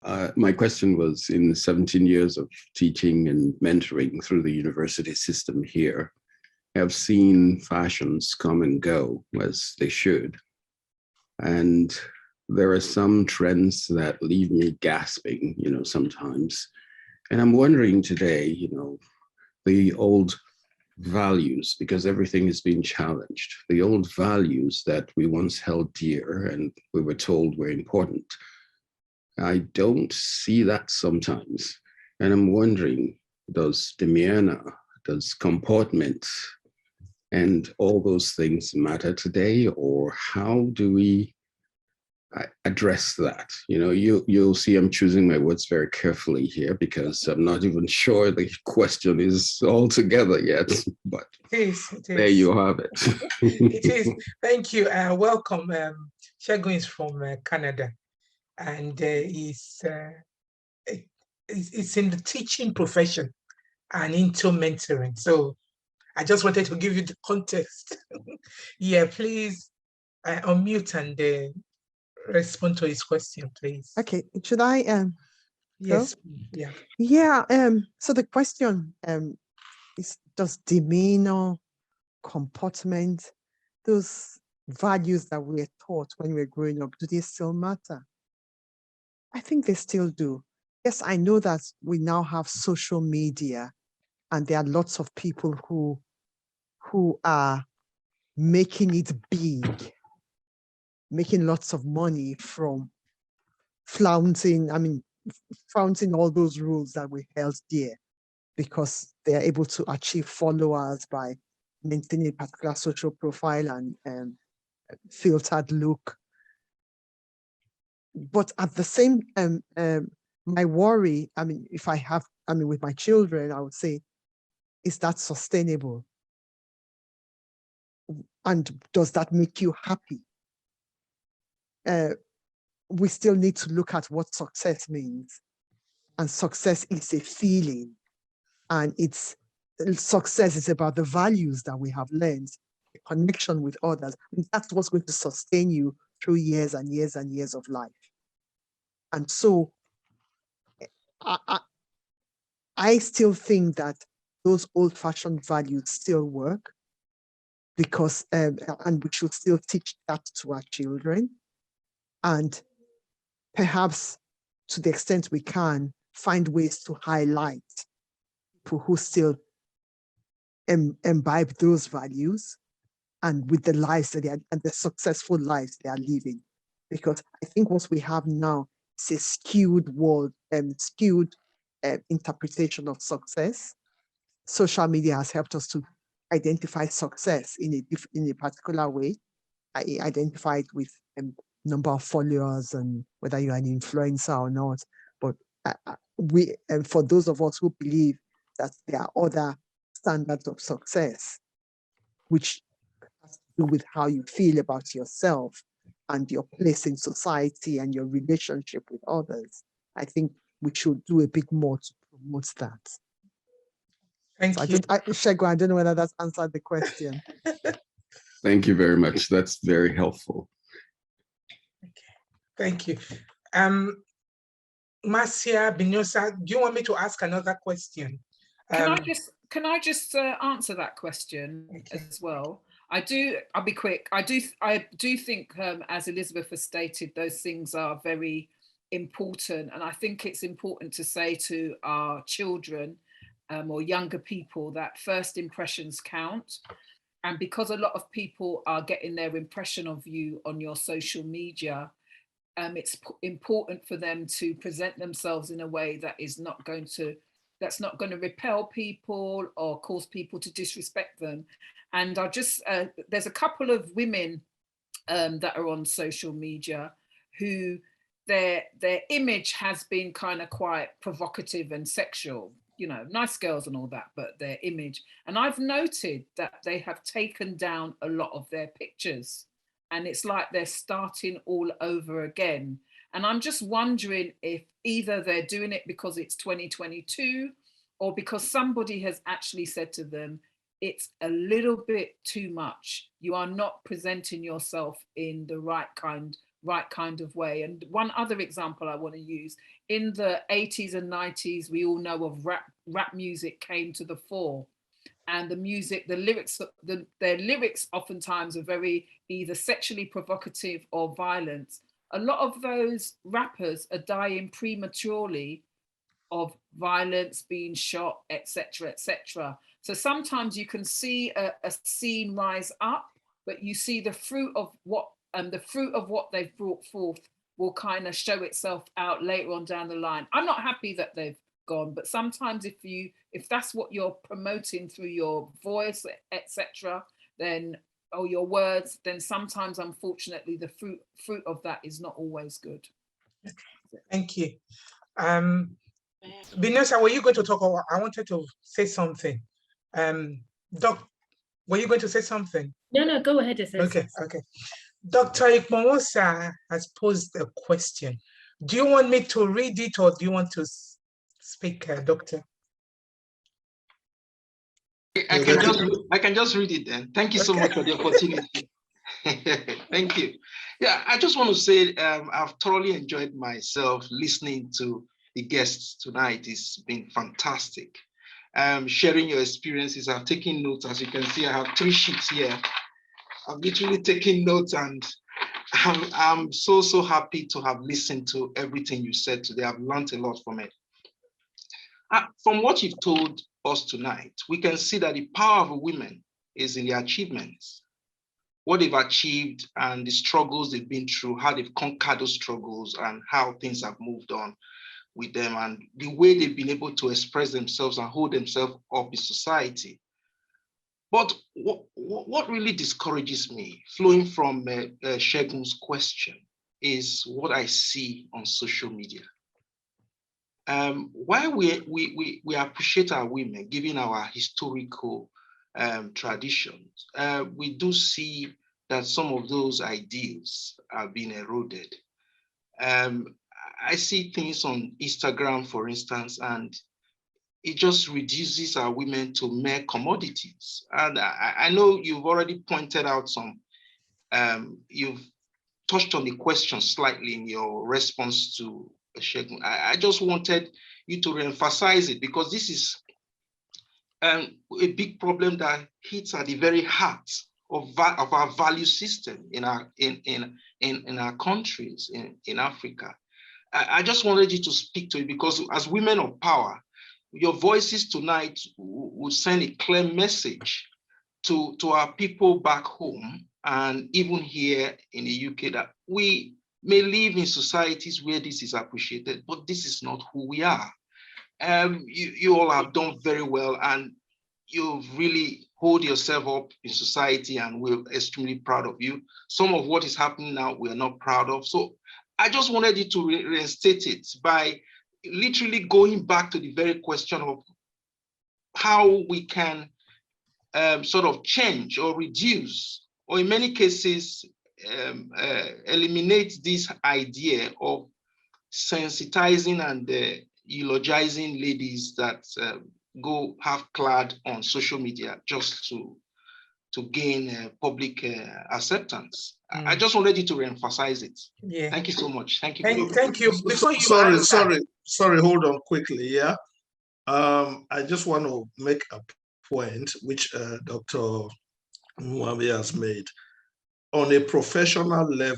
My question was, in 17 years of teaching and mentoring through the university system here, I've seen fashions come and go as they should. And there are some trends that leave me gasping, sometimes. And I'm wondering today, the old values, because everything is being challenged, the old values that we once held dear and we were told were important. I don't see that sometimes. And I'm wondering, does demeanor, does comportment, and all those things matter today? Or how do we address that? You'll see I'm choosing my words very carefully here because I'm not even sure the question is all together yet, but there you have it. It is. Thank you. Welcome. Segun is from Canada, and it's in the teaching profession and into mentoring. So I just wanted to give you the context. Yeah, please unmute and respond to his question, please. Okay, should I yes, go? Yeah. So the question is, does demeanor, comportment, those values that we were taught when we were growing up, do they still matter? I think they still do. Yes, I know that we now have social media and there are lots of people who are making it big, making lots of money from flaunting all those rules that we held dear, because they are able to achieve followers by maintaining a particular social profile and filtered look. But at the same my worry, with my children, I would say, is that sustainable? And does that make you happy? We still need to look at what success means. And success is a feeling. And success is about the values that we have learned, a connection with others. And that's what's going to sustain you through years and years and years of life. And so I still think that those old-fashioned values still work, because and we should still teach that to our children. And perhaps, to the extent we can, find ways to highlight people who still imbibe those values and with the lives that and the successful lives they are living. Because I think what we have now is a skewed world, skewed interpretation of success. Social media has helped us to identify success in a particular way. I identify it with number of followers and whether you're an influencer or not. But for those of us who believe that there are other standards of success, which has to do with how you feel about yourself and your place in society and your relationship with others, I think we should do a bit more to promote that. Thank you. Segun, I don't know whether that's answered the question. Thank you very much. That's very helpful. Okay. Thank you. Marcia Binosa, do you want me to ask another question? Can I just answer that question as well? I'll be quick. I do think, as Elizabeth has stated, those things are very important. And I think it's important to say to our children or younger people that first impressions count. And because a lot of people are getting their impression of you on your social media, it's important for them to present themselves in a way that is not going to repel people or cause people to disrespect them. And I'll just, there's a couple of women that are on social media who their image has been kind of quite provocative and sexual, nice girls and all that, but their image. And I've noted that they have taken down a lot of their pictures, and it's like they're starting all over again. And I'm just wondering if either they're doing it because it's 2022 or because somebody has actually said to them, it's a little bit too much. You are not presenting yourself in the right kind right kind of way. And one other example I want to use, in the 80s and 90s, we all know of rap music came to the fore. And the music, the lyrics, their lyrics oftentimes are very either sexually provocative or violent. A lot of those rappers are dying prematurely of violence, being shot, etc., etc. So sometimes you can see a scene rise up, but you see the fruit of what they've brought forth will kind of show itself out later on down the line. I'm not happy that they've gone, but sometimes if that's what you're promoting through your voice, etc., then, or your words, then sometimes unfortunately the fruit of that is not always good. Thank you. Vanessa, were you going to talk, or I wanted to say something? Doc, were you going to say something? No, go ahead. Okay. Dr. Ikmonwosa has posed a question. Do you want me to read it, or do you want to speak, Doctor? I can just read it then. Thank you so much for the opportunity. Thank you. Yeah, I just want to say I've thoroughly enjoyed myself listening to the guests tonight. It's been fantastic. Sharing your experiences. I've taken notes. As you can see, I have 3 sheets here. I've literally taken notes, and I'm so happy to have listened to everything you said today. I've learned a lot from it. From what you've told us tonight, we can see that the power of women is in their achievements, what they've achieved and the struggles they've been through, how they've conquered those struggles and how things have moved on with them, and the way they've been able to express themselves and hold themselves up in society. But what really discourages me, flowing from Segun's question, is what I see on social media. While we appreciate our women, given our historical traditions, we do see that some of those ideals are being eroded. I see things on Instagram, for instance, and it just reduces our women to mere commodities. And I know you've already pointed out some, you've touched on the question slightly in your response to Segun. I just wanted you to reemphasize it, because this is a big problem that hits at the very heart of our value system in our countries in Africa. I just wanted you to speak to it, because as women of power, your voices tonight will send a clear message to our people back home and even here in the UK, that we may live in societies where this is appreciated, but this is not who we are. You all have done very well, and you've really hold yourself up in society, and we're extremely proud of you. Some of what is happening now, we're not proud of. So I just wanted you to reinstate it by literally going back to the very question of how we can sort of change or reduce, or in many cases, eliminate this idea of sensitizing and eulogizing ladies that go half-clad on social media just to gain public acceptance. I just wanted you to reemphasize it. Yeah. Thank you so much. Thank you. Thank you. Before you sorry, hold on quickly. Yeah. I just want to make a point which Dr. Mwambi has made. On a professional level,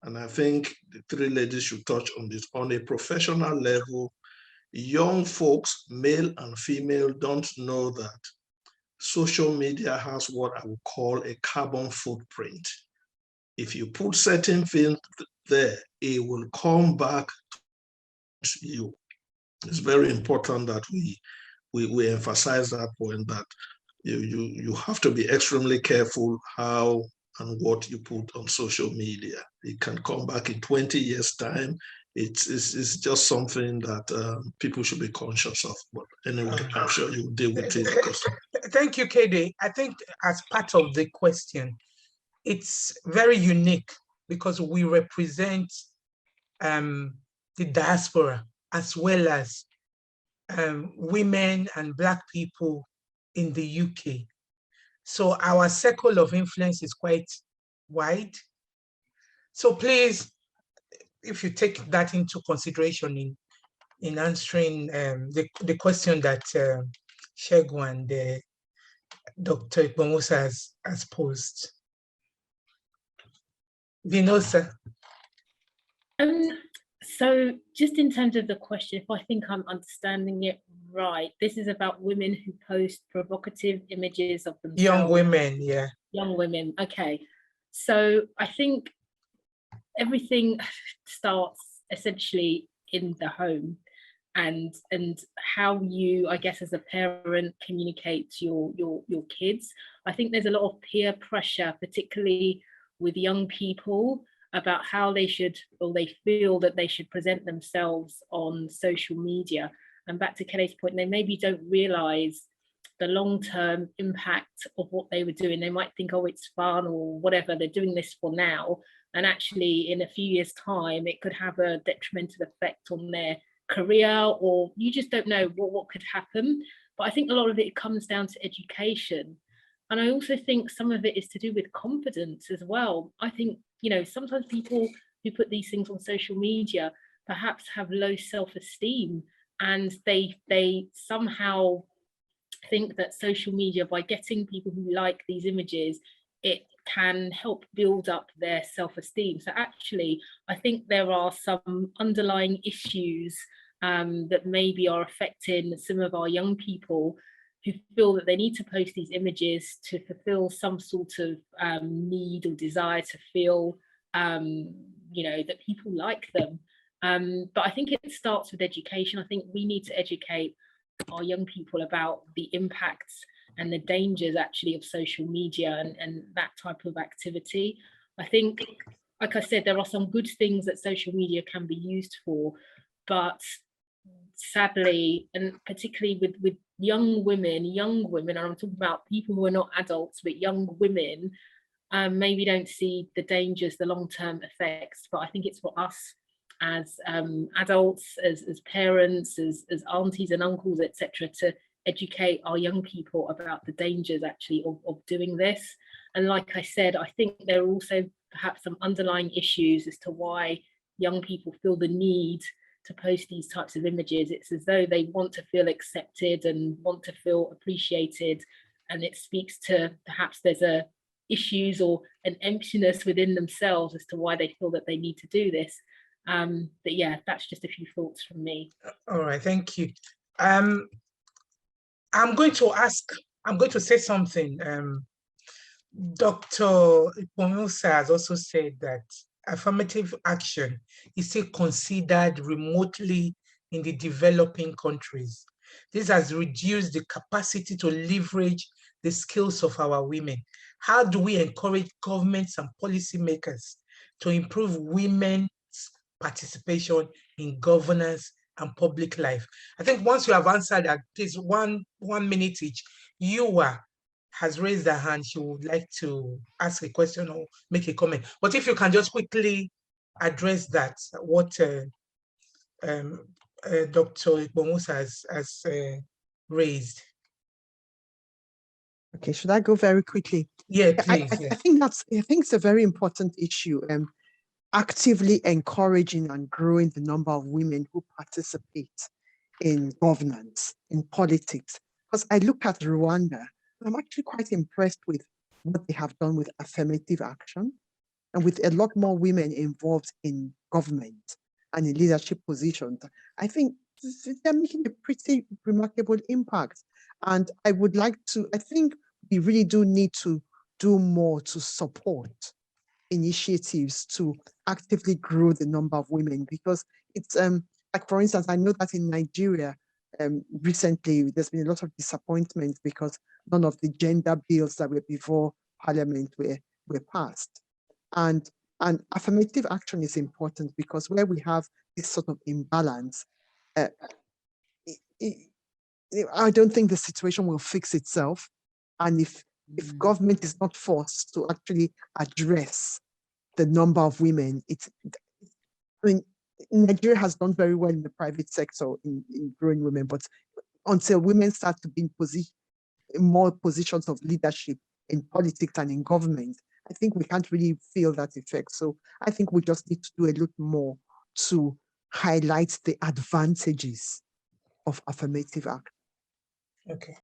and I think the 3 ladies should touch on this, on a professional level, young folks, male and female, don't know that social media has what I would call a carbon footprint. If you put certain things there, it will come back to you. It's very important that we emphasize that point, that you have to be extremely careful how and what you put on social media. It can come back in 20 years' time. It's just something that people should be conscious of. But anyway, I'm sure you will deal with it. Thank you, KD. I think as part of the question, it's very unique because we represent the diaspora as well as women and Black people in the UK. So our circle of influence is quite wide. So please, if you take that into consideration in answering the question that Segun and Dr. Ipomosa has posed. Vinosa. So just in terms of the question, if I think I'm understanding it right, this is about women who post provocative images of themselves. Young women, yeah. Young women, okay. So I think everything starts essentially in the home, and how you, I guess, as a parent, communicate to your kids. I think there's a lot of peer pressure, particularly with young people, about how they should, or they feel that they should present themselves on social media. And back to Kelly's point, they maybe don't realize the long-term impact of what they were doing. They might think, oh, it's fun or whatever, they're doing this for now. And actually in a few years' time, it could have a detrimental effect on their career, or you just don't know what could happen. But I think a lot of it comes down to education. And I also think some of it is to do with confidence as well. I think, you know, sometimes people who put these things on social media perhaps have low self-esteem, and they somehow think that social media, by getting people who like these images, it can help build up their self-esteem. So actually, I think there are some underlying issues that maybe are affecting some of our young people who feel that they need to post these images to fulfill some sort of need or desire to feel, you know, that people like them. But I think it starts with education. I think we need to educate our young people about the impacts and the dangers actually of social media and that type of activity. I think, like I said, there are some good things that social media can be used for, but sadly, and particularly with young women, and I'm talking about people who are not adults, but young women, maybe don't see the dangers, the long-term effects. But I think it's for us as adults, as parents, as aunties and uncles, etc., to educate our young people about the dangers actually of doing this. And like I said, I think there are also perhaps some underlying issues as to why young people feel the need to post these types of images. It's as though they want to feel accepted and want to feel appreciated, and it speaks to perhaps there's a issues or an emptiness within themselves as to why they feel that they need to do this. But yeah, that's just a few thoughts from me. All right, thank you. I'm going to say something. Dr. Ipomosa has also said that affirmative action is still considered remotely in the developing countries. This has reduced the capacity to leverage the skills of our women. How do we encourage governments and policymakers to improve women's participation in governance and public life? I think once you have answered that, please, one minute each. Yuwa has raised her hand. She would like to ask a question or make a comment. But if you can just quickly address that, what Dr. Ipomosa has raised. Okay, should I go very quickly? Yeah, please. I think it's a very important issue. Actively encouraging and growing the number of women who participate in governance, in politics. Because I look at Rwanda, I'm actually quite impressed with what they have done with affirmative action and with a lot more women involved in government and in leadership positions. I think they're making a pretty remarkable impact. And I think we really do need to do more to support initiatives to actively grow the number of women, because it's like, for instance, I know that in Nigeria, recently there's been a lot of disappointment because none of the gender bills that were before Parliament were passed. And affirmative action is important because where we have this sort of imbalance, I don't think the situation will fix itself. And if government is not forced to actually address the number of women, Nigeria has done very well in the private sector in growing women, but until women start to be in more positions of leadership in politics and in government, I think we can't really feel that effect. So I think we just need to do a lot more to highlight the advantages of affirmative action. Okay.